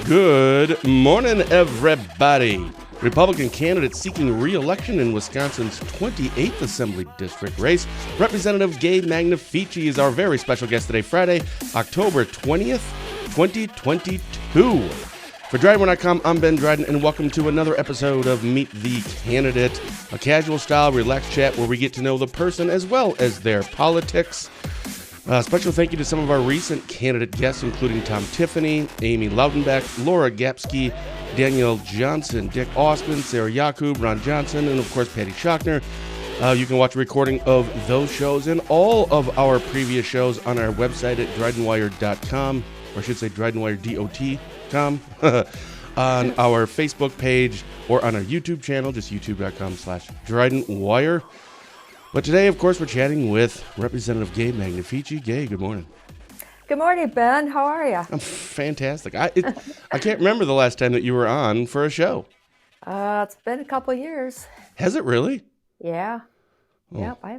Good morning, everybody. Republican candidate seeking re-election in Wisconsin's 28th Assembly District race, Representative Gabe Magnafici, is our very special guest today, Friday, October 20th, 2022. For DrydenWire.com, I'm Ben Dryden, and welcome to another episode of Meet the Candidate, a casual-style, relaxed chat where we get to know the person as well as their politics. Special thank you to some of our recent candidate guests, including Tom Tiffany, Amy Loudenbeck, Laura Gapsky, Danielle Johnson, Dick Osmond, Sarah Yakub, Ron Johnson, and of course Patty Schochner. You can watch a recording of those shows and all of our previous shows on our website at DrydenWire.com, or I should say DrydenWire.com, on our Facebook page or on our YouTube channel, just youtube.com/DrydenWire. But today, of course, we're chatting with Representative Gabe Magnafici. Gabe, good morning. Good morning, Ben. How are you? I'm fantastic. I can't remember the last time that you were on for a show. It's been a couple years. Has it really? Yeah. Oh. Yep. I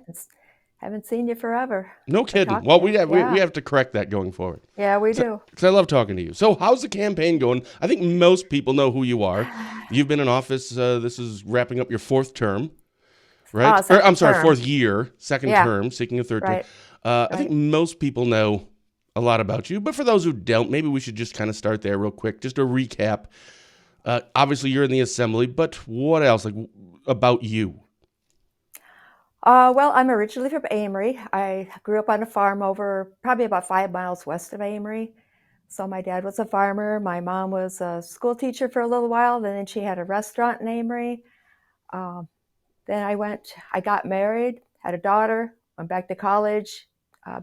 haven't seen you forever. No kidding. Well, we have to correct that going forward. Yeah, we do. Because I love talking to you. So how's the campaign going? I think most people know who you are. You've been in office. This is wrapping up your fourth term. Right? Fourth year, second term, seeking a third term. I think most people know a lot about you, but for those who don't, maybe we should just kind of start there real quick. Just a recap. Obviously, you're in the assembly, but what else about you? Well, I'm originally from Amory. I grew up on a farm probably about 5 miles west of Amory. So my dad was a farmer. My mom was a school teacher for a little while. And then she had a restaurant in Amory. Then I got married, had a daughter, went back to college,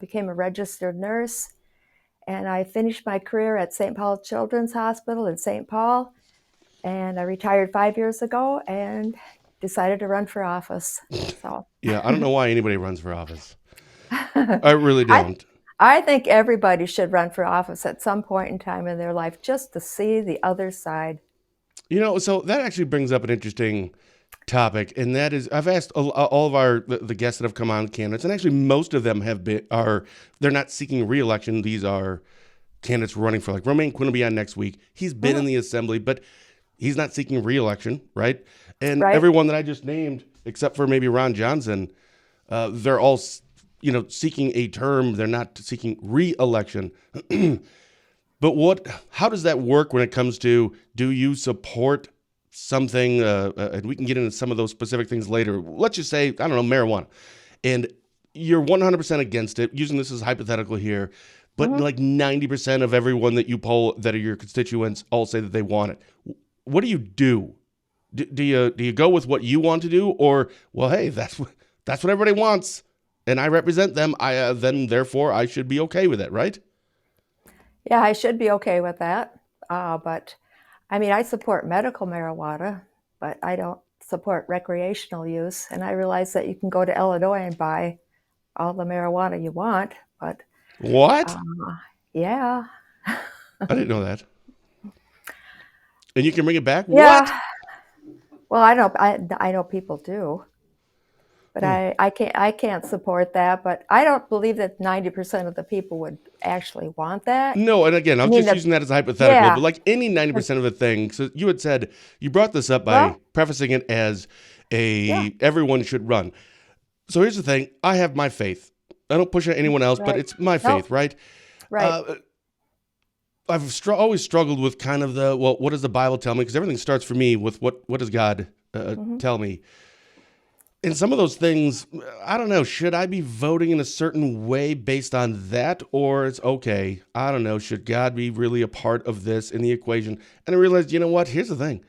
became a registered nurse, and I finished my career at St. Paul Children's Hospital in St. Paul, and I retired 5 years ago and decided to run for office. So yeah, I don't know why anybody runs for office. I really don't. I think everybody should run for office at some point in time in their life just to see the other side. You know, so that actually brings up an interesting topic, and that is, I've asked all of the guests that have come on, candidates, and actually most of them they're not seeking re-election. These are candidates running for, like Romaine Quinn will be on next week. He's been in the assembly, but he's not seeking re-election, right? And everyone that I just named, except for maybe Ron Johnson, they're all, seeking a term. They're not seeking re-election. But how does that work when it comes to, do you support something, and we can get into some of those specific things later. Let's just say, I don't know, marijuana. And you're 100% against it, using this as hypothetical here, but like 90% of everyone that you poll that are your constituents all say that they want it. What do you do? Do you go with what you want to do, or, well, hey, that's what everybody wants, and I represent them, then therefore I should be okay with it, right? Yeah, I should be okay with that, but I mean, I support medical marijuana, but I don't support recreational use. And I realize that you can go to Illinois and buy all the marijuana you want, but... What? Yeah. I didn't know that. And you can bring it back? Yeah. What? Well, I know people do, but I can't support that. But I don't believe that 90% of the people would actually want that. No, and again, I'm just using that as a hypothetical, but like any 90% of a thing, so you had said, you brought this up by prefacing it as everyone should run. So here's the thing, I have my faith. I don't push at anyone else, but it's my faith, right? Right. I've always struggled with kind of what does the Bible tell me? Because everything starts for me with what does God tell me? And some of those things, I don't know, should I be voting in a certain way based on that? Or it's okay, I don't know, should God be really a part of this in the equation? And I realized, you know what, here's the thing.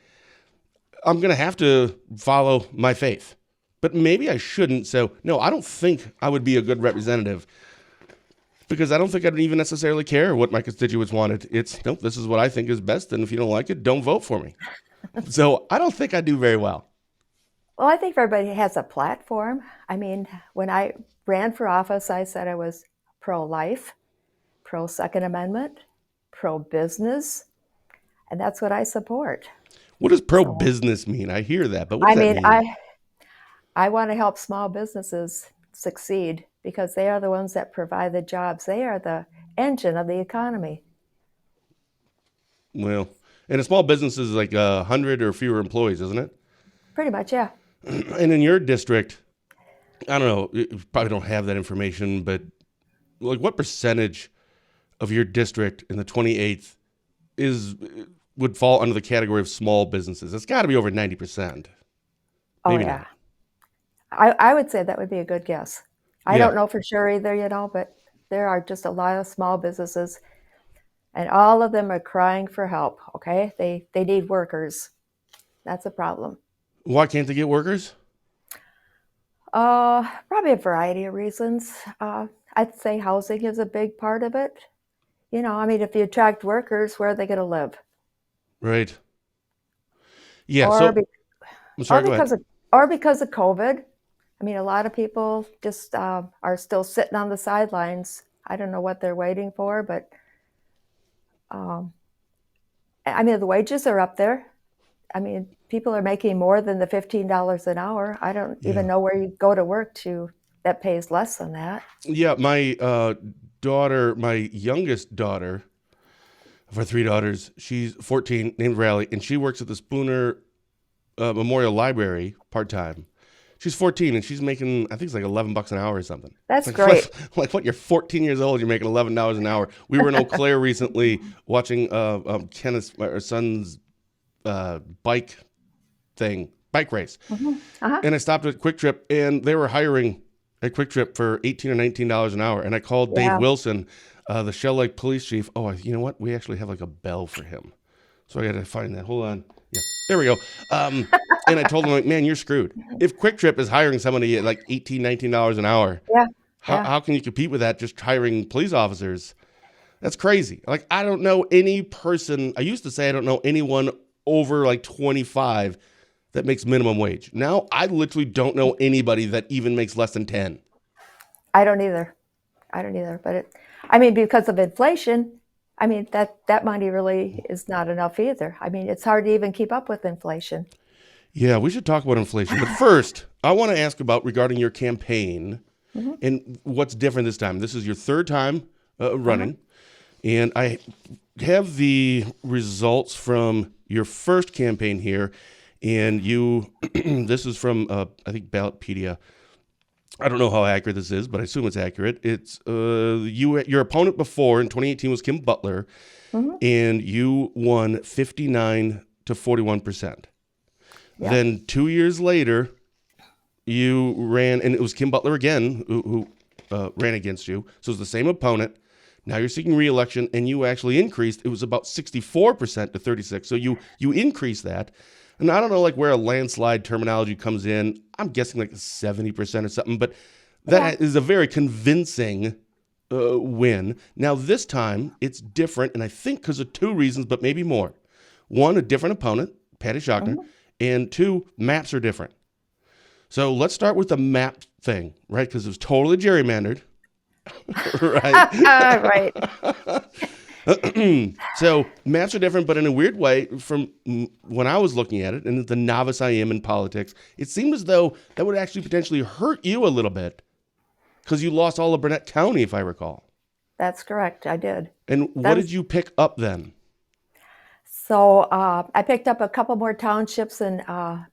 I'm going to have to follow my faith. But maybe I shouldn't. So, no, I don't think I would be a good representative, because I don't think I'd even necessarily care what my constituents wanted. Nope, this is what I think is best, and if you don't like it, don't vote for me. So I don't think I do very well. Well, I think everybody has a platform. I mean, when I ran for office, I said I was pro-life, pro-Second Amendment, pro-business, and that's what I support. What does pro-business mean? I hear that, but what does that mean? I want to help small businesses succeed because they are the ones that provide the jobs. They are the engine of the economy. Well, And a small business is like 100 or fewer employees, isn't it? Pretty much, yeah. And in your district, I don't know, you probably don't have that information, but like what percentage of your district in the 28th is would fall under the category of small businesses? It's got to be over 90%. Oh, Maybe yeah. not. I would say that would be a good guess. I Yeah. don't know for sure either, but there are just a lot of small businesses, and all of them are crying for help, okay? They need workers. That's a problem. Why can't they get workers? Probably a variety of reasons. I'd say housing is a big part of it. I mean, if you attract workers, where are they going to live? Right. Yeah. Or, So be, I'm or sorry. Go ahead. because of COVID. I mean, a lot of people just are still sitting on the sidelines. I don't know what they're waiting for, but um, I mean, the wages are up there. I mean, people are making more than the $15 an hour. I don't even Yeah. know where you go to work that pays less than that. Yeah. My daughter, my youngest daughter, of our three daughters, she's 14, named Riley, and she works at the Spooner Memorial Library part time. She's 14 and she's making, I think it's like $11 an hour or something. It's That's like, great. like what? You're 14 years old. You're making $11 an hour. We were in Eau Claire recently watching Kenneth's, our son's bike bike race. Uh-huh. And I stopped at Quick Trip and they were hiring at Quick Trip for $18 or $19 an hour. And I called Dave Yeah. Wilson, the Shell Lake police chief. Oh, you know what? We actually have like a bell for him. So I got to find that. Hold on. Yeah, there we go. And I told him, like, man, you're screwed. If Quick Trip is hiring somebody at like $18, $19 an hour, Yeah. how, Yeah. how can you compete with that just hiring police officers? That's crazy. Like, I don't know any person. I used to say I don't know anyone over like 25 that makes minimum wage. Now I literally don't know anybody that even makes less than 10. I don't either. But I mean, because of inflation, I mean, that money really is not enough either. I mean, it's hard to even keep up with inflation. Yeah, we should talk about inflation. But first, I want to ask about regarding your campaign Hmm. and what's different this time. This is your third time Uh-huh. running, and I have the results from your first campaign here. And you, this is from, I think, Ballotpedia. I don't know how accurate this is, but I assume it's accurate. It's your opponent before in 2018 was Kim Butler, Hmm. and you won 59 to 41%. Yep. Then 2 years later, you ran, and it was Kim Butler again who ran against you. So it's the same opponent. Now you're seeking re-election, and you actually increased. It was about 64% to 36. So you increased that. And I don't know like where a landslide terminology comes in. I'm guessing like 70% or something, but Yeah. that is a very convincing win. Now this time it's different, and I think because of two reasons, but maybe more. One, a different opponent, Patty Shockner, Hmm. and two, maps are different. So let's start with the map thing, right? Because it was totally gerrymandered, Right. right? So maps are different, but in a weird way, from when I was looking at it, and the novice I am in politics, it seemed as though that would actually potentially hurt you a little bit because you lost all of Burnett County, if I recall. That's correct. I did. And what That did was you pick up then? so. I picked up a couple more townships in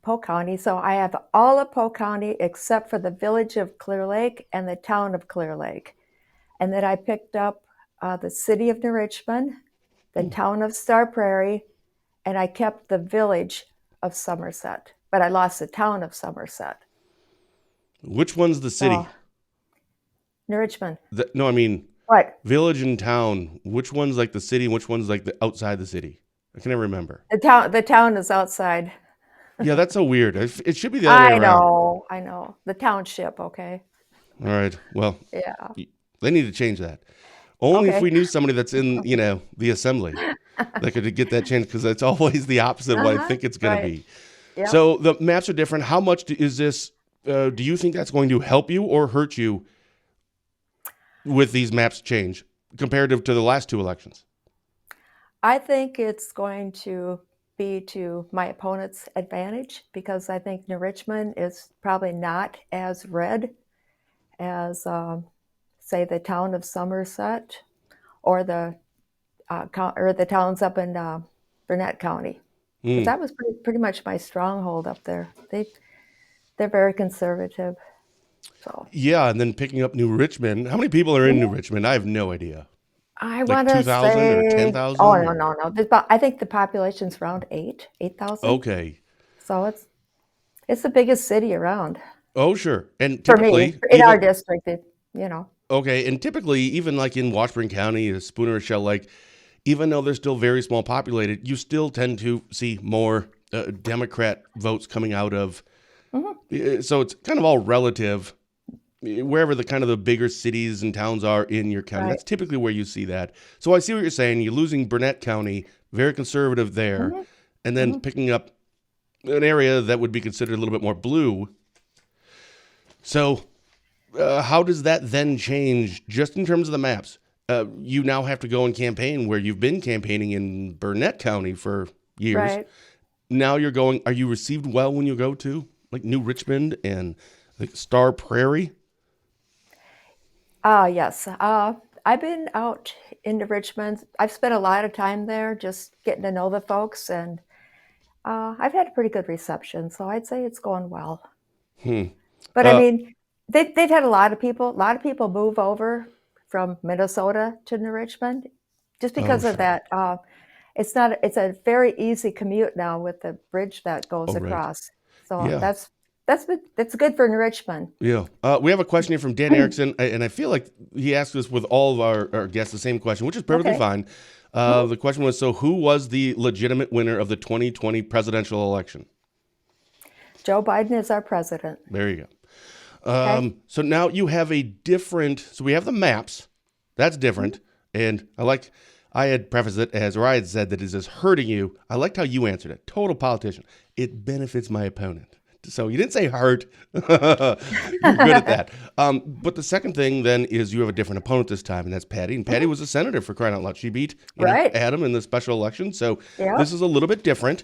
Polk County. So I have all of Polk County except for the village of Clear Lake and the town of Clear Lake. And then I picked up the city of New Richmond, the town of Star Prairie, and I kept the village of Somerset, but I lost the town of Somerset. Which one's the So, city? New Richmond. No, I mean What? village and town. Which one's like the city and which one's like the outside the city? I can never remember. The town is outside. Yeah, that's so weird. It should be the other way I around. know, I know. The township, okay? All right. Well, Yeah. they need to change that. Only if Okay. we knew somebody that's in, the assembly that could get that change, because it's always the opposite of what I Uh-huh. think it's going to Right. be. Yep. So the maps are different. How much is this? Do you think that's going to help you or hurt you with these maps change comparative to the last two elections? I think it's going to be to my opponent's advantage because I think New Richmond is probably not as red as, say, the town of Somerset or the towns up in Burnett County. Because Mm. that was pretty much my stronghold up there. They're very conservative. So Yeah, and then picking up New Richmond. How many people are in New mhm. Richmond? I have no idea. I Like want to 2,000 or say, oh 10,000 no, or no, no. There's about, I think the population's around 8,000. okay. So it's the biggest city around Oh, sure. And for me typically in our even district. You know, okay, and typically even like in Washburn County, Spooner or Shell Lake, even though they're still very small populated, you still tend to see more Democrat votes coming out of. hmm So it's kind of all relative. Wherever the kind of the bigger cities and towns are in your county, right? that's typically where you see that. So I see what you're saying. You're losing Burnett County, very conservative there, hmm and then hmm picking up an area that would be considered a little bit more blue. So how does that then change just in terms of the maps? You now have to go and campaign where you've been campaigning in Burnett County for years. Right. Now you're going, are you received well when you go to like New Richmond and like Star Prairie? Yes. I've been out into Richmond. I've spent a lot of time there just getting to know the folks, and I've had a pretty good reception. So I'd say it's going well. Hmm. But I Uh, mean, they've had a lot of people move over from Minnesota to New Richmond just oh, because of sure. that. It's a very easy commute now with the bridge that Oh, goes right. across. So Yeah. that's good for New Richmond. Yeah. We have a question here from Dan Erickson, and I feel like he asked us with all of our guests the same question, which is perfectly Okay. fine. hmm The question was, so who was the legitimate winner of the 2020 presidential election? Joe Biden is our president. There you go. Okay. So now you have a different, so we have the maps. That's Mhm. different. And I had prefaced it as, or I had said that it is hurting you. I liked how you answered it. Total politician. It benefits my opponent. So you didn't say hurt. You're good at that. But the second thing then is you have a different opponent this time, and that's Patty. And Patty Mhm. was a senator for crying out loud. She beat, Right. Adam in the special election. So this Yep. is a little bit different.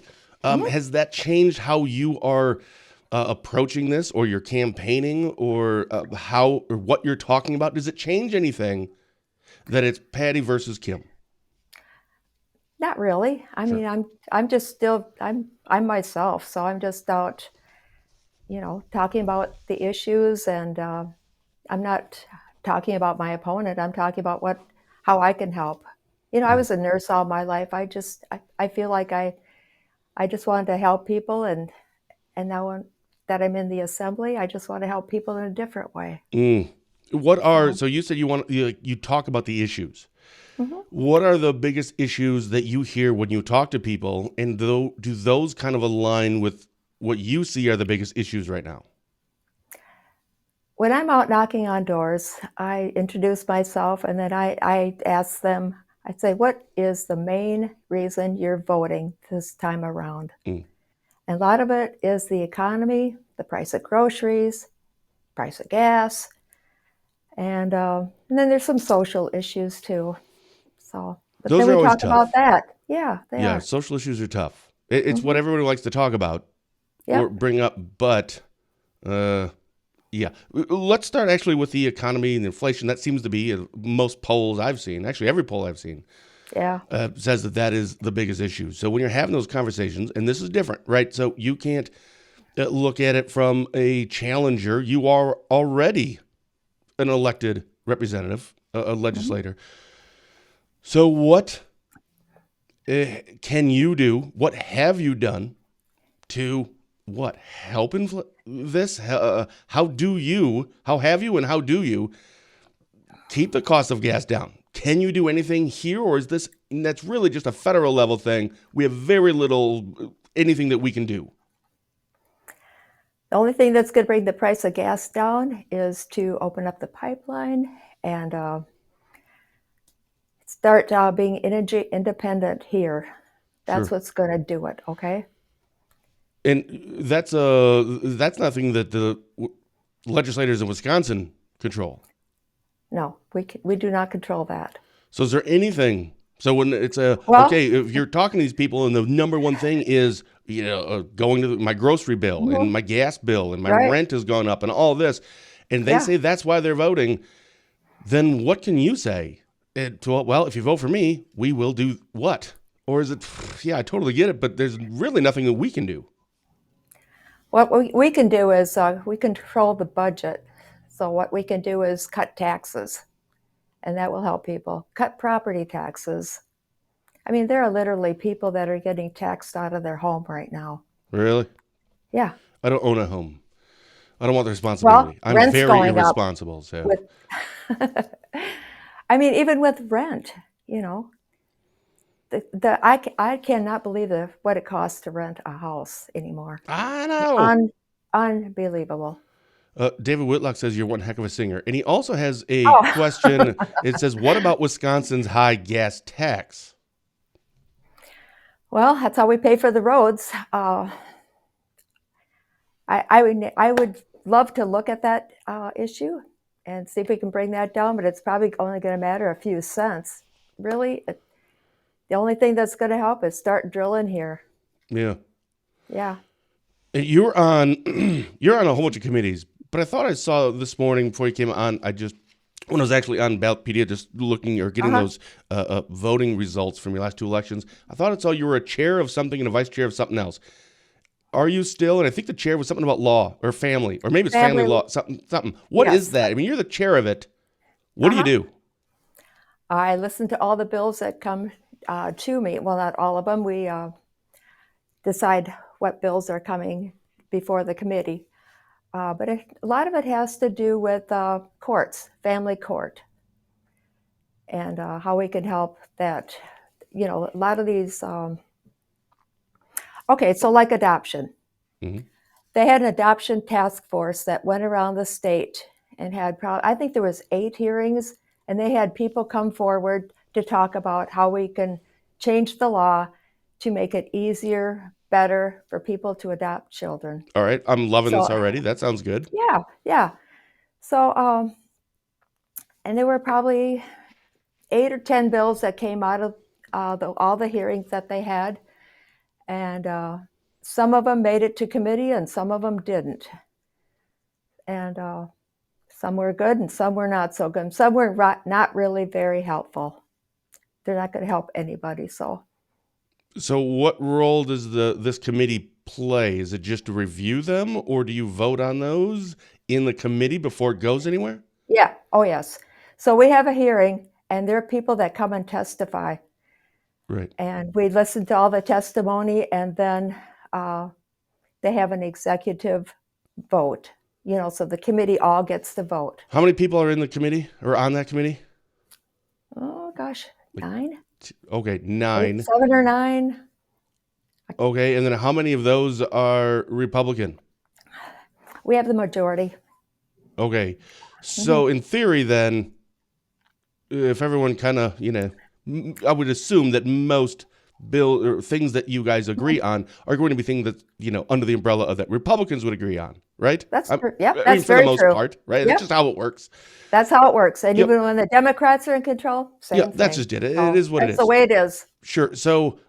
Mhm. Has that changed how you are approaching this, or you're campaigning, or how or what you're talking about? Does it change anything that it's Patty versus Kim? Not really. I Sure. mean, I'm just still I'm myself, so I'm just out, talking about the issues, and I'm not talking about my opponent. I'm talking about how I can help. I Mm. was a nurse all my life. I feel like I just wanted to help people, and now that I'm in the assembly, I just want to help people in a different way. Mm. What are So, so you said you talk about the issues. mhm. What are the biggest issues that you hear when you talk to people, and do those kind of align with what you see are the biggest issues right now? When I'm out knocking on doors, I introduce myself, and then I ask them, I say, what is the main reason you're voting this time around? Mm. And a lot of it is the economy, the price of groceries, price of gas, and then there's some social issues too. So, but Those then are we always talk about tough. that. Yeah, they Yeah, are. social issues are tough. It's what hmm everybody likes to talk about or Yep. bring up, but uh, yeah. Let's start actually with the economy and inflation. That seems to be most polls I've seen. Actually, every poll I've seen Yeah. says that that is the biggest issue. So when you're having those conversations, and this is different, right? So you can't look at it from a challenger. You are already an elected representative, a hmm legislator. So what can you do? What have you done to what help this? How have you, and how do you keep the cost of gas down? Can you do anything here, or is this that's really just a federal level thing? We have very little anything that we can do. The only thing that's going to bring the price of gas down is to open up the pipeline and start being energy independent here. That's Sure. what's going to do it. Okay. And that's nothing that the legislators in Wisconsin control. No, we do not control that. So is there anything? So when it's Well, okay, if you're talking to these people and the number one thing is going to my grocery bill and mhm, my gas bill and my right. rent has gone up and all this, and they Yeah. say that's why they're voting, then what can you say? Well, if you vote for me, we will do what? Or is it, yeah, I totally get it, but there's really nothing that we can do. What we can do is we control the budget. So what we can do is cut taxes, and that will help people. Cut property taxes. I mean, there are literally people that are getting taxed out of their home right now. Really? Yeah. I don't own a home. I don't want the Well, responsibility. I'm rent's very going up irresponsible. So, with, I mean, even with rent, you know, I cannot believe what it costs to rent a house anymore. I know. Un, Unbelievable. David Whitlock says you're one heck of a singer. And he also has a Oh, question. It says, what about Wisconsin's high gas tax? well, that's how we pay for the roads. I would love to look at that issue and see if we can bring that down, but it's probably only going to matter a few cents. Really, the only thing that's going to help is start drilling here. Yeah. Yeah. You're on you're on a whole bunch of committees, but I thought I saw this morning before you came on, when I was actually on Ballotpedia just looking or getting those voting results from your last two elections, I thought I saw you were a chair of something and a vice chair of something else. Are you still? And I think the chair was something about law or family, or maybe it's family Family. law, something. What is Yes. that? I mean, you're the chair of it. What do you do? I listen to all the bills that come to me. Well, not all of them. We decide what bills are coming before the committee. But a lot of it has to do with courts, family court, and how we can help that. You know, a lot of these. Okay, so like adoption. Mhm. They had an adoption task force that went around the state and had I think there was 8 hearings, and they had people come forward to talk about how we can change the law to make it easier, better for people to adopt children. All right, I'm loving this So already. That sounds good. yeah, yeah. So and there were probably 8 or 10 bills that came out of all the hearings that they had, and some of them made it to committee and some of them didn't. And some were good and some were not so good. Some were not really very helpful. They're not going to help anybody. So What role does this committee play? Is it just to review them, or do you vote on those in the committee before it goes anywhere? yeah, oh yes. So we have a hearing, and there are people that come and testify, Right. and we listen to all the testimony, and then they have an executive vote. You know, so the committee all gets to vote. How many people are in the committee or on that committee? Oh gosh, Like, 9, okay, 8, 9. 7 or 9. Okay, and then how many of those are Republican? We have the majority. Okay, so in theory, then, if everyone kind of, I would assume that most bill or things that you guys agree on are going to be things that under the umbrella of that Republicans would agree on, right? That's true. Yep, I mean, that's for the very most true. part, right? That's Yep, just how it works. that's how it works. And Yep. even when the Democrats are in control, Yeah, same that's thing. just it. It So is what it that's the is. way it is. Sure. So,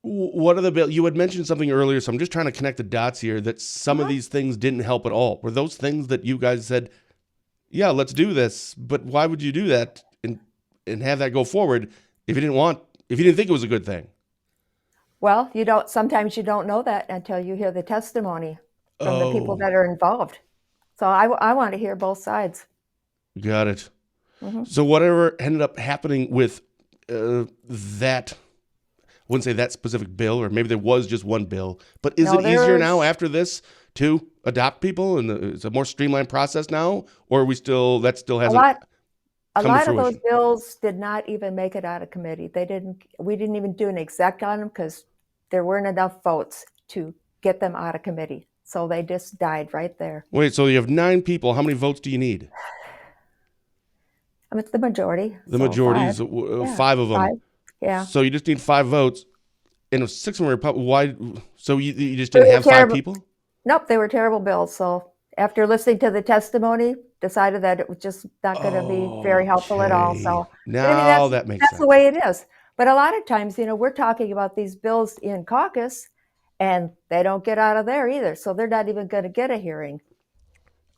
what are the bill? You had mentioned something earlier, so I'm just trying to connect the dots here. That some of these things didn't help at all. Were those things that you guys said, "Yeah, let's do this," but why would you do that and have that go forward if you didn't think it was a good thing? Well, sometimes you don't know that until you hear the testimony from the people Oh, that are involved. So I want to hear both sides. got it. Hmm. So whatever ended up happening with that, I wouldn't say that specific bill, or maybe there was just one bill, but is No, it easier now there's after this to adopt people, and it's a more streamlined process now, or are we still that still a hasn't lot. A come to lot of those fruition? bills did not even make it out of committee. We didn't even do an exec on them because there weren't enough votes to get them out of committee. So they just died right there. Wait, so you have 9 people. How many votes do you need? I mean, it's the majority, The so majority 5. is Yeah, 5 of 5. them. Yeah. So you just need 5 votes, and if 6 of them are Republican. Why? So you just They didn't were have 5 terrible. people? Nope, they were terrible bills. So after listening to the testimony, decided that it was just not going to be very helpful at all. Okay, So, but I mean, now that makes that's the sense. way it is. But a lot of times, we're talking about these bills in caucus, and they don't get out of there either. So they're not even going to get a hearing.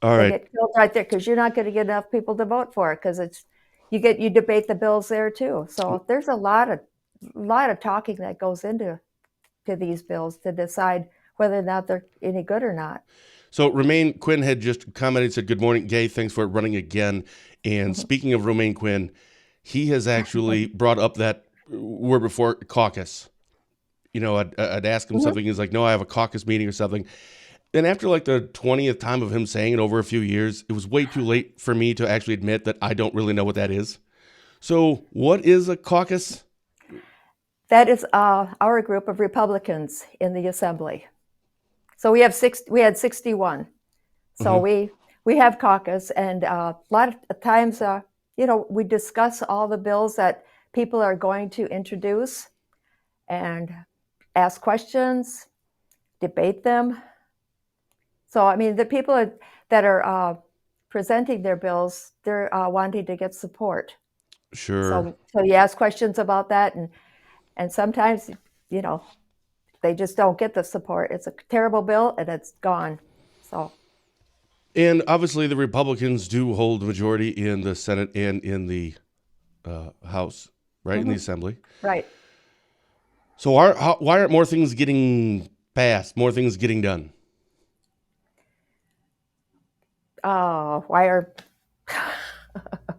All They right. get killed right there because you're not going to get enough people to vote for it because you debate the bills there too. So there's a lot of lot of talking that goes into these bills to decide whether or not they're any good or not. So Romaine Quinn had just commented, said, "Good morning, Gay. Thanks for running again." And speaking of Romaine Quinn, he has actually brought up that word before, caucus. You know, I'd ask him something. He's like, "No, I have a caucus meeting or something." And after like the 20th time of him saying it over a few years, it was way too late for me to actually admit that I don't really know what that is. So what is a caucus? That is our group of Republicans in the Assembly. So we had 61. So we have caucus, and a lot of times, we discuss all the bills that people are going to introduce and ask questions, debate them. So, I mean, the people that are presenting their bills, they're wanting to get support. Sure. So you ask questions about that, and sometimes, they just don't get the support. It's a terrible bill, and it's gone. So. And obviously the Republicans do hold the majority in the Senate and in the House, right, in the Assembly. Right. So why aren't more things getting passed, more things getting done? Why are...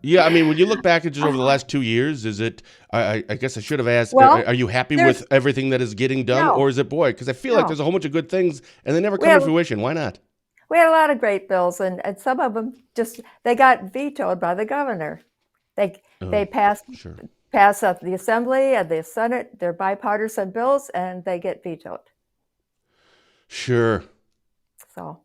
Yeah, I mean, when you look back at just over the last 2 years, is it, I guess I should have asked, Well, are you happy with everything that is getting done? No. Or is it, boy, because I feel like No. there's a whole bunch of good things and they never come to fruition. Why not? We had a lot of great bills, and some of them they got vetoed by the governor. They pass at the Assembly and the Senate. They're bipartisan bills, and they get vetoed. Sure. So.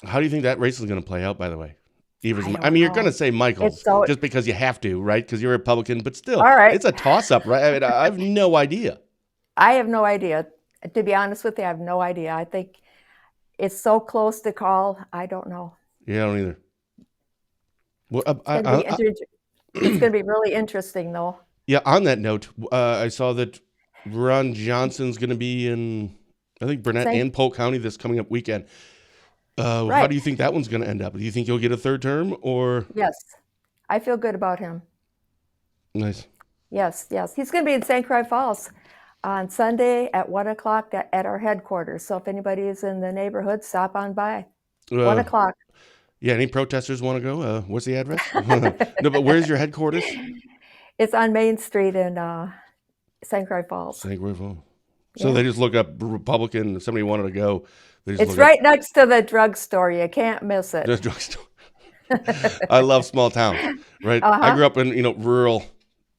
How do you think that race is going to play out, by the way? You're going to say Michaels just because you have to, right? Because you're a Republican, but still, it's a toss-up, right? I mean, I have no idea. I have no idea. To be honest with you, I have no idea. I think it's so close to call. I don't know. Yeah, I don't either. Well, it's going to be really interesting, though. Yeah, on that note, I saw that Ron Johnson's going to be in, I think, Burnett and Polk County this coming up weekend. How do you think that one's going to end up? Do you think he'll get a third term, or? Yes, I feel good about him. Nice. Yes. He's going to be in St. Croix Falls on Sunday at 1:00 at our headquarters. So if anybody is in the neighborhood, stop on by. 1:00. Yeah, any protesters want to go? What's the address? No, but where's your headquarters? It's on Main Street in St. Croix Falls. St. Croix Falls. So they just look up Republican. If somebody wanted to go. It's right next to the drugstore. You can't miss it. The drugstore. I love small towns, right? I grew up in rural,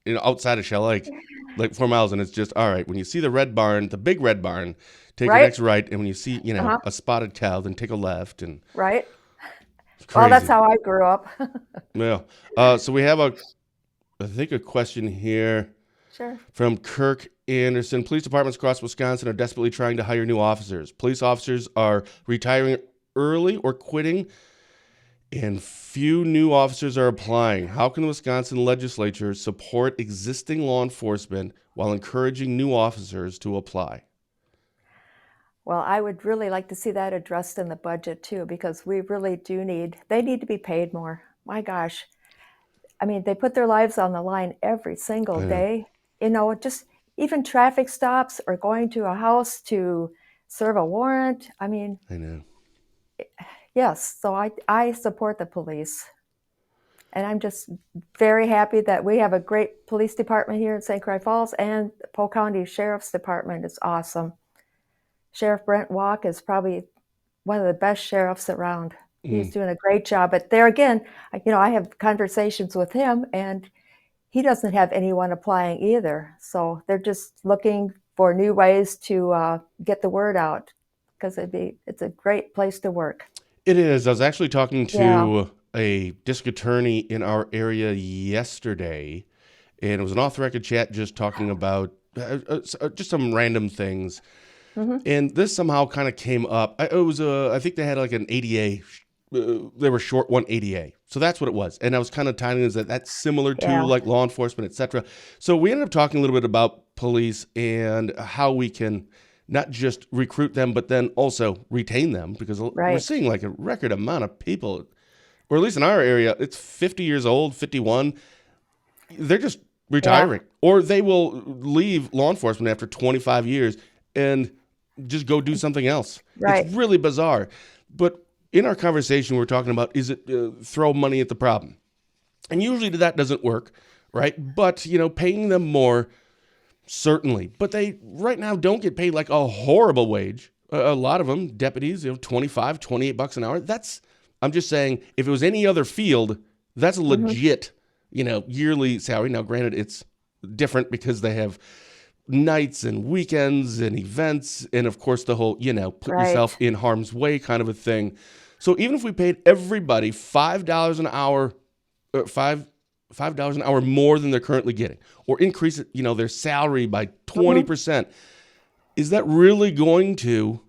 outside of Shell Lake, like 4 miles, and it's just all right. When you see the red barn, the big red barn, take the next right, and when you see a spotted cow, then take a left, and right. Well, that's how I grew up. Yeah. So we have I think a question here. Sure. From Kirk Anderson. Police departments across Wisconsin are desperately trying to hire new officers. Police officers are retiring early or quitting, and few new officers are applying. How can the Wisconsin legislature support existing law enforcement while encouraging new officers to apply? Well, I would really like to see that addressed in the budget too, because we really they need to be paid more. My gosh. I mean, they put their lives on the line every single day. Just even traffic stops or going to a house to serve a warrant. I mean, I know. Yes, so I support the police. And I'm just very happy that we have a great police department here in St. Croix Falls, and the Polk County Sheriff's Department is awesome. Sheriff Brent Walk is probably one of the best sheriffs around. He's doing a great job. But there again, I have conversations with him, and he doesn't have anyone applying either. So they're just looking for new ways to get the word out, because it's a great place to work. It is. I was actually talking to a district attorney in our area yesterday, and it was an off-the-record chat just talking about just some random things. And this somehow kind of came up. I think they had like an ADA. They were short one ADA. So that's what it was. And I was kind of tying it that's similar to like law enforcement, et cetera. So we ended up talking a little bit about police and how we can not just recruit them, but then also retain them, because we're seeing like a record amount of people, or at least in our area, it's 50 years old, 51. They're just Yeah, retiring, or they will leave law enforcement after 25 years and just go do something else. It's right. really bizarre. But in our conversation, we're talking about, is it throw money at the problem? And usually that doesn't work, right? But, paying them more, certainly. But they right now don't get paid like a horrible wage. A lot of them, deputies, 25, $28 an hour. I'm just saying, if it was any other field, that's a Hmm. legit, yearly salary. Now, granted, it's different because they have nights and weekends and events. And of course, the whole, put yourself Right. in harm's way kind of a thing. So even if we paid everybody $5 an hour, $5 an hour more than they're currently getting, or increase it, their salary by Hmm. 20%, is that really going to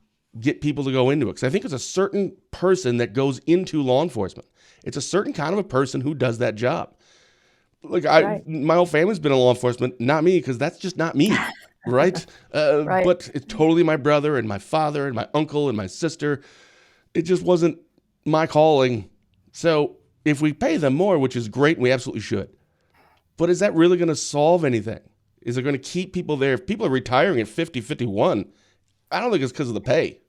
get people to go into it? Because I think it's a certain person that goes into law enforcement. It's a certain kind of a person who does that job. Like Right. my whole family's been in law enforcement, not me, because that's just not me, right? Right. But it's totally my brother and my father and my uncle and my sister. It just wasn't my calling. So if we pay them more, which is great, and we absolutely should, but is that really going to solve anything? Is it going to keep people there? If people are retiring at 50, 51, I don't think it's because of the pay.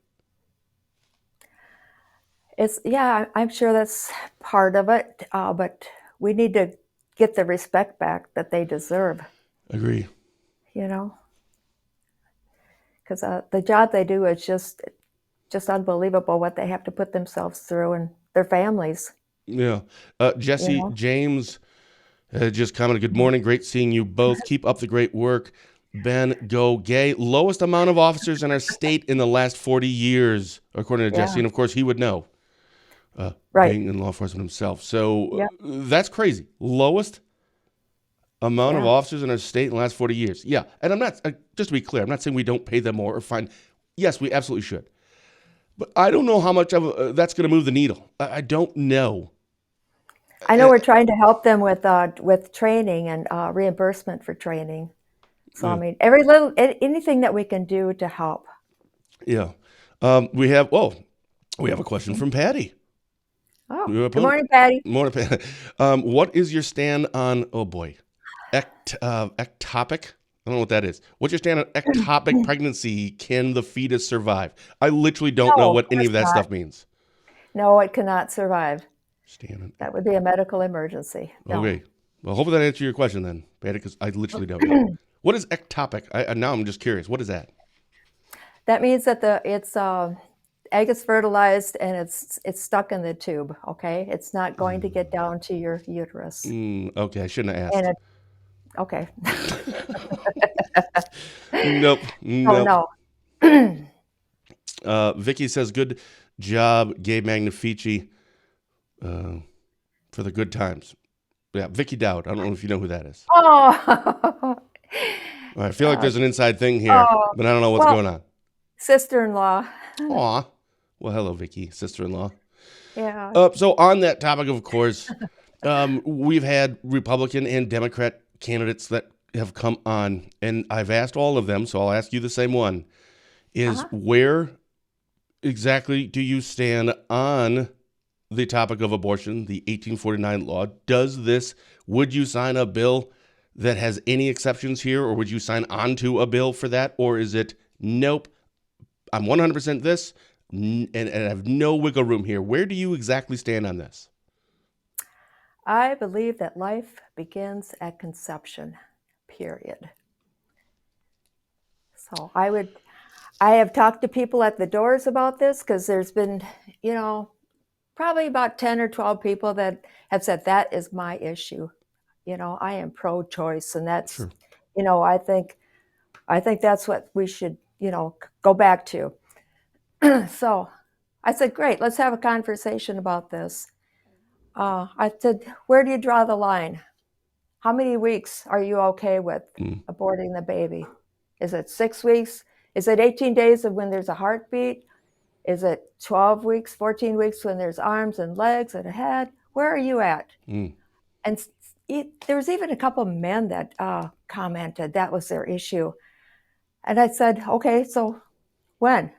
Yeah, I'm sure that's part of it, but we need to get the respect back that they deserve, Agree. you know, because the job they do is just unbelievable what they have to put themselves through and their families, Yeah. you Jesse know. James just commented, good morning. Great seeing you both. Keep up the great work. Ben, go gay. Lowest amount of officers in our state in the last 40 years, according to Yeah, Jesse. And of course, he would know, right. being in law enforcement himself. So Yeah, that's crazy. Lowest amount of yeah. officers in our state in the last 40 years. Yeah. And I'm not, just to be clear, I'm not saying we don't pay them more or fine. Yes, we absolutely should. But I don't know how much of that's going to move the needle. I don't know. I know Uh, we're trying to help them with training and reimbursement for training. So I yeah. mean, anything that we can do to help. Yeah. We have a question from Patty. Oh, good More, morning, Patty. more Patty. What is your stand on, oh boy, ectopic? I don't know what that is. What's your stand on ectopic pregnancy? Can the fetus survive? I literally don't know No, of what any course of that not. stuff means. No, it cannot survive. Stand on, That would be a medical emergency. No. okay. Well, hopefully that answers your question then, Patty, because I literally don't know. What is ectopic? Now I'm just curious. What is that? That means that the it's egg is fertilized and it's stuck in the tube. Okay, it's not going to get down to your uterus. Okay, I shouldn't have And asked. it okay. Nope, Oh nope. no. Vicky says, "Good job, Gabe Magnafici, for the good times." Yeah, Vicky Dowd. I don't know if you know who that is. Oh. I feel like Uh, there's an inside thing here, oh. but I don't know what's Well, going on. sister-in-law. Aw. Well, hello, Vicky, sister-in-law. Yeah. So on that topic, of course, we've had Republican and Democrat candidates that have come on, and I've asked all of them, so I'll ask you the same one: is Uh-huh. where exactly do you stand on the topic of abortion, the 1849 law? Would you sign a bill that has any exceptions here, or would you sign onto a bill for that? Or is it, nope, I'm 100% this, and I have no wiggle room here? Where do you exactly stand on this? I believe that life begins at conception. Period. So I have talked to people at the doors about this because there's been, you know, probably about 10 or 12 people that have said that is my issue. I am pro-choice, and that's, Sure. you know, I think that's what we should, go back to. So I said, great, let's have a conversation about this. I said, where do you draw the line? How many weeks are you okay with Mm, aborting the baby? Is it 6 weeks? Is it 18 days of when there's a heartbeat? Is it 12 weeks, 14 weeks when there's arms and legs and a head? Where are you at? mm, And there was even a couple of men that commented that was their issue. And I said, okay, so when?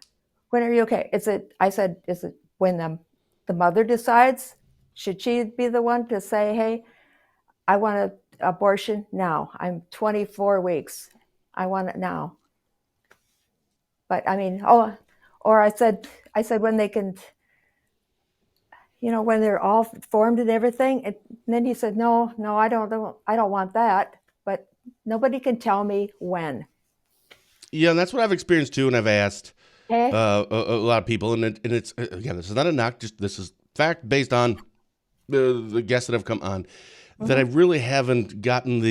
When are you okay? I said, is it when the mother decides? Should she be the one to say, hey, I want abortion now. I'm 24 weeks. I want it now. But I mean, or I said when they can, when they're all formed and everything. And then he said, no, I don't want that. But nobody can tell me when. Yeah, and that's what I've experienced too, and I've asked Okay. a lot of people, and it's again, this is not a knock, just this is fact based on the guests that have come on, that I really haven't gotten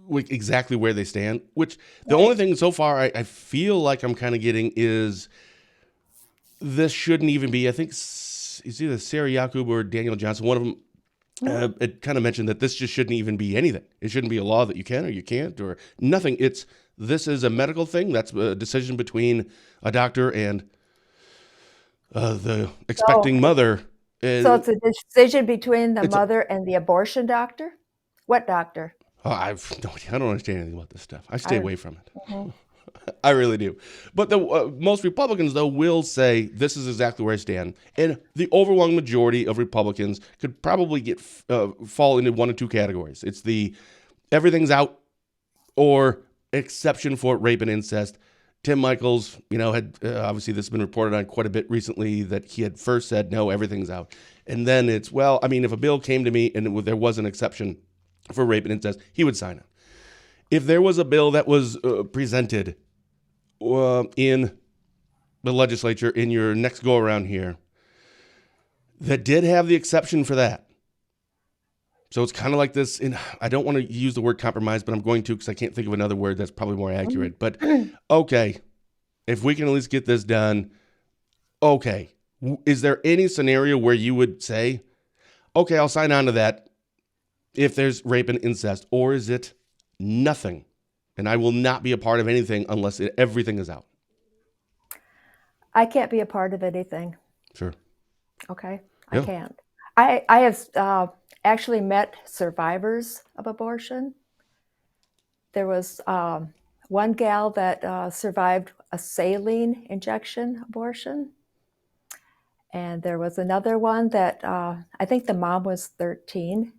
exactly where they stand. Which the only thing so far I feel like I'm kind of getting is this shouldn't even be. I think it's either Sarah Yakub or Daniel Johnson. One of them it kind of mentioned that this just shouldn't even be anything. It shouldn't be a law that you can or you can't or nothing. This is a medical thing. That's a decision between a doctor and the expecting mother. So it's a decision between the mother and the abortion doctor? What doctor? I've no idea. I don't understand anything about this stuff. I stay away from it. I really do. But the most Republicans, though, will say this is exactly where I stand. And the overwhelming majority of Republicans could probably fall into one of two categories. It's the everything's out or exception for rape and incest. Tim Michaels, had obviously this has been reported on quite a bit recently that he had first said, no, everything's out. And then it's, if a bill came to me and there was an exception for rape and incest, he would sign it. If there was a bill that was presented in the legislature in your next go around here that did have the exception for that, so it's kind of like this, I don't want to use the word compromise, but I'm going to because I can't think of another word that's probably more accurate. But, okay, if we can at least get this done, okay. Is there any scenario where you would say, okay, I'll sign on to that if there's rape and incest? Or is it nothing, and I will not be a part of anything unless everything is out? I can't be a part of anything. Sure. Okay? Yeah. I can't. I have actually met survivors of abortion. There was one gal that survived a saline injection abortion. And there was another one that I think the mom was 13,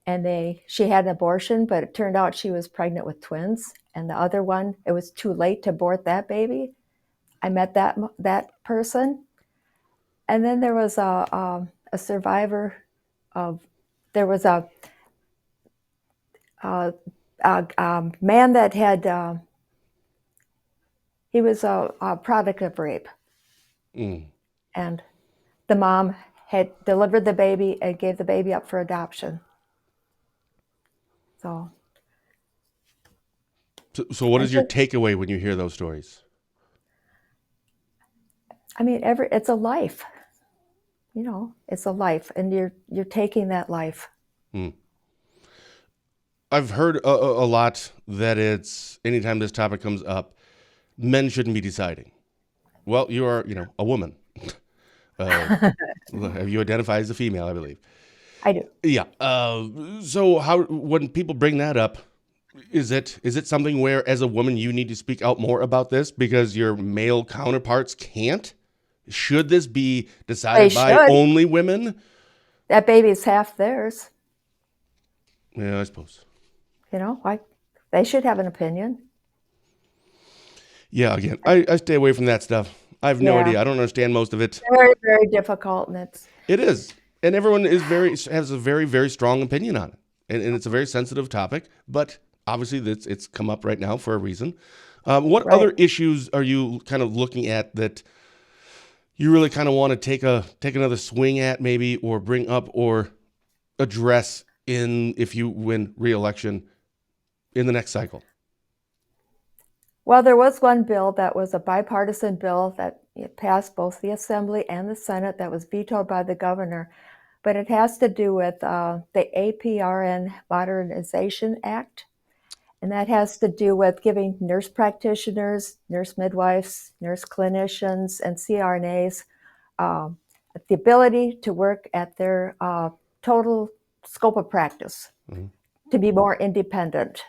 and she had an abortion, but it turned out she was pregnant with twins. And the other one, it was too late to abort that baby. I met that person. And then there was a survivor of, there was a man that had, he was a product of rape. And the mom had delivered the baby and gave the baby up for adoption. So what is your takeaway when you hear those stories? I mean, it's a life. It's a life, and you're taking that life. I've heard a lot that it's anytime this topic comes up, men shouldn't be deciding. Well, you are, a woman. You identify as a female, I believe. I do. Yeah. So when people bring that up, is it something where as a woman you need to speak out more about this because your male counterparts can't? Should this be decided by only women? That baby's half theirs. Yeah, I suppose. They should have an opinion. Yeah, again, I stay away from that stuff. I have no idea. I don't understand most of it. Very, very difficult, and it is. And everyone has a very, very strong opinion on it. And it's a very sensitive topic, but obviously it's come up right now for a reason. What other issues are you kind of looking at that you really kind of want to take another swing at maybe, or bring up or address if you win re-election in the next cycle? Well, there was one bill that was a bipartisan bill that passed both the Assembly and the Senate that was vetoed by the governor. But it has to do with the Aprn Modernization Act. And that has to do with giving nurse practitioners, nurse midwives, nurse clinicians, and CRNAs the ability to work at their total scope of practice, to be more independent.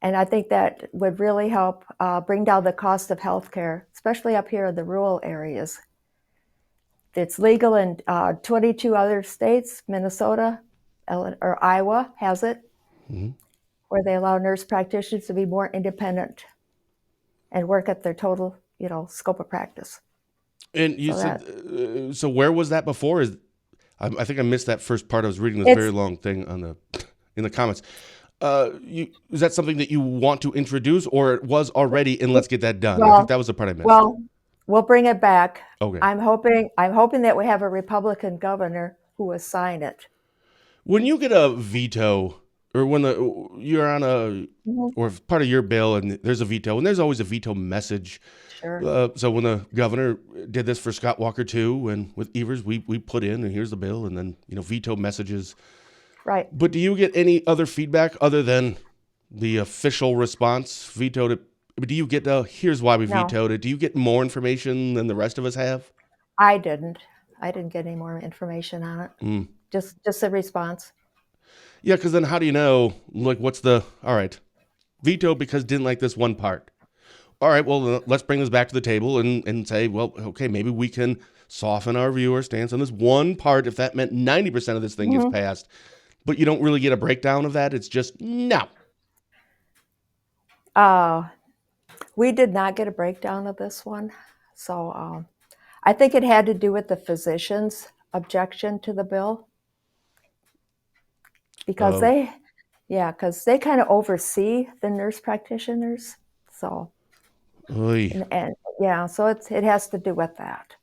And I think that would really help bring down the cost of healthcare, especially up here in the rural areas. It's legal in 22 other states, Minnesota, or Iowa has it, Mhm. where they allow nurse practitioners to be more independent and work at their total, scope of practice. And you So said, that so where was that before? I think I missed that first part. I was reading this it's very long thing in the comments. Is that something that you want to introduce, or it was already, and let's get that done? I think well, that was the part I missed. well, we'll bring it back. Okay. I'm hoping that we have a Republican governor who will sign it. When you get a veto, or when you're on Mhm. or if part of your bill and there's a veto, and there's always a veto message. Sure. So when the governor did this for Scott Walker too, and with Evers, we put in, and here's the bill, and then veto messages. Right. But do you get any other feedback other than the official response vetoed it? Do you get here's why we No, vetoed it? Do you get more information than the rest of us have? I didn't. I didn't get any more information on it. Mm. Just a response. Yeah, because then how do you know? Like, what's all right? Veto because didn't like this one part. All right, well, let's bring this back to the table and say, well, okay, maybe we can soften our viewer stance on this one part if that meant 90% of this thing gets Mhm. passed. But you don't really get a breakdown of that. It's just, no. We did not get a breakdown of this one. So I think it had to do with the physician's objection to the bill because Oh, because they kind of oversee the nurse practitioners. So, oy. and yeah, so it has to do with that.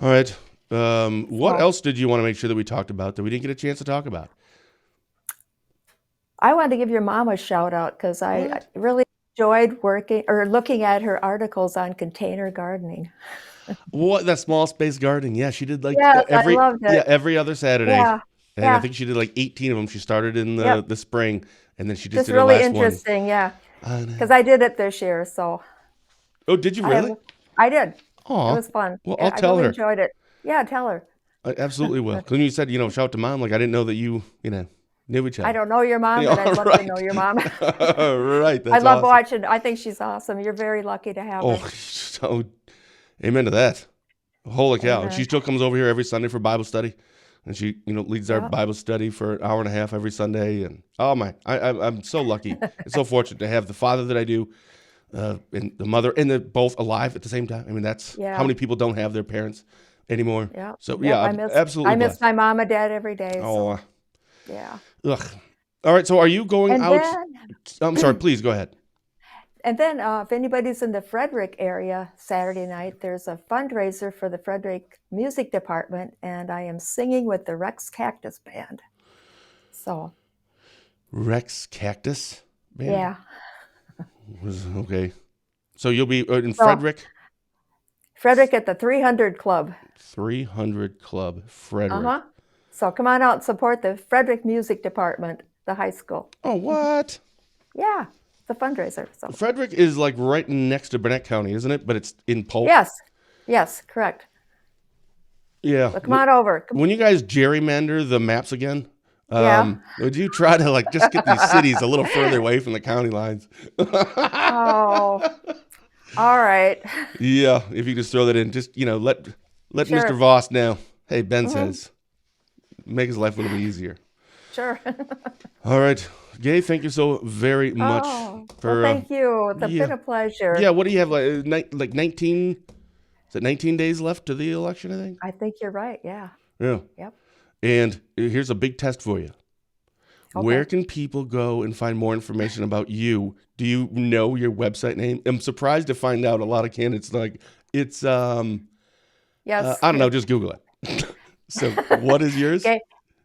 All right. What So else did you want to make sure that we talked about that we didn't get a chance to talk about? I wanted to give your mom a shout out because I What? really enjoyed working or looking at her articles on container gardening. What, that small space gardening? Yeah, she did like Yes, I loved it. every other Saturday, Yeah, and I yeah, think she did like 18 of them. She started in yep. the spring, and then she just Just did her really last one. interesting, yeah. I Because know. I did it this year, so Oh, did you I have. really? I did. It Aw. was fun. Well, Yeah, I'll I tell really her. enjoyed it. Yeah, tell her. I absolutely will. Because when you said, shout out to mom, like I didn't know that knew each I other. don't know your mom, Yeah, but all I'd love to know right. your mom. All right. I That's love awesome. watching. I think she's awesome. You're very lucky to have Oh, her. so amen to that. Holy cow. And she Amen. still comes over here every Sunday for Bible study. And she, leads our Yeah. Bible study for an hour and a half every Sunday. And oh my, I'm so lucky and so fortunate to have the father that I do, and the mother, and they're both alive at the same time. I mean, that's how Yeah. many people don't have their parents anymore. Yeah. So Yep. yeah, I I'm miss. absolutely I miss blessed. my mom and dad every day. Oh, So yeah. ugh. All right. So are you going And out? I'm sorry. then, Please go ahead. if anybody's in the Frederick area Saturday night, there's a fundraiser for the Frederick Music Department, and I am singing with the Rex Cactus Band. So Rex Cactus Band? yeah. Okay. So you'll be in So Frederick? Frederick at the 300 Club. 300 Club, Frederick. Uh-huh. So come on out and support the Frederick Music Department, the high school. Oh, what? Yeah, it's a fundraiser. So Frederick is like right next to Burnett County, isn't it? But it's in Polk. yes, correct. Yeah. So come on over. When you guys gerrymander the maps again, Yeah. would you try to like just get these cities a little further away from the county lines? Oh, all right. Yeah, if you just throw that in, just let Sure. Mr. Voss know. Hey, Ben Mhm. says, make his life a little bit easier. Sure. All right, Gay, thank you so very much Oh, for. well, thank you. It's yeah. been a pleasure. Yeah, what do you have like 19? Is it 19 days left to the election? I think. I think you're right. Yeah. Yeah. Yep. And here's a big test for you. Okay. Where can people go and find more information about you? Do you know your website name? I'm surprised to find out a lot of candidates like it's Yes. I don't know, just Google it. So what is yours?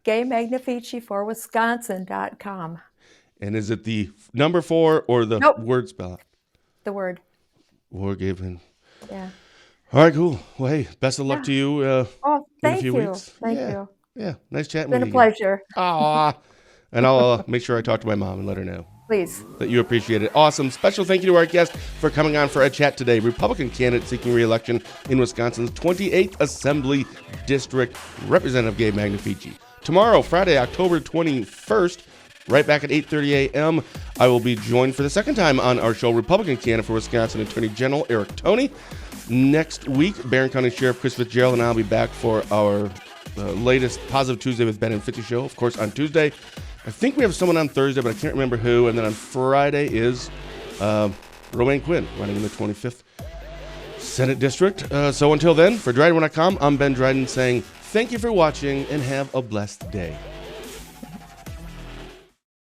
Gay Magnafici for Wisconsin.com. And is it the number 4 or the Nope. word spell out? The word. War given. Yeah. All right, cool. Well, hey, best of luck Yeah. to you Oh, in a thank few you. weeks. Thank Yeah. you. Yeah, nice chatting It's been with a you again. pleasure. Aw. And I'll make sure I talk to my mom and let her know Please. that you appreciate it. Awesome. Special thank you to our guest for coming on for a chat today. Republican candidate seeking re-election in Wisconsin's 28th Assembly District, Representative Gabe Magnafici. Tomorrow, Friday, October 21st, right back at 8:30 a.m., I will be joined for the second time on our show, Republican candidate for Wisconsin Attorney General Eric Toney. Next week, Barron County Sheriff Chris Fitzgerald and I will be back for our latest Positive Tuesday with Ben and Fitzy show, of course, on Tuesday. I think we have someone on Thursday, but I can't remember who. And then on Friday is Romaine Quinn running in the 25th Senate District. So until then, for DrydenWire.com, I'm Ben Dryden saying thank you for watching and have a blessed day.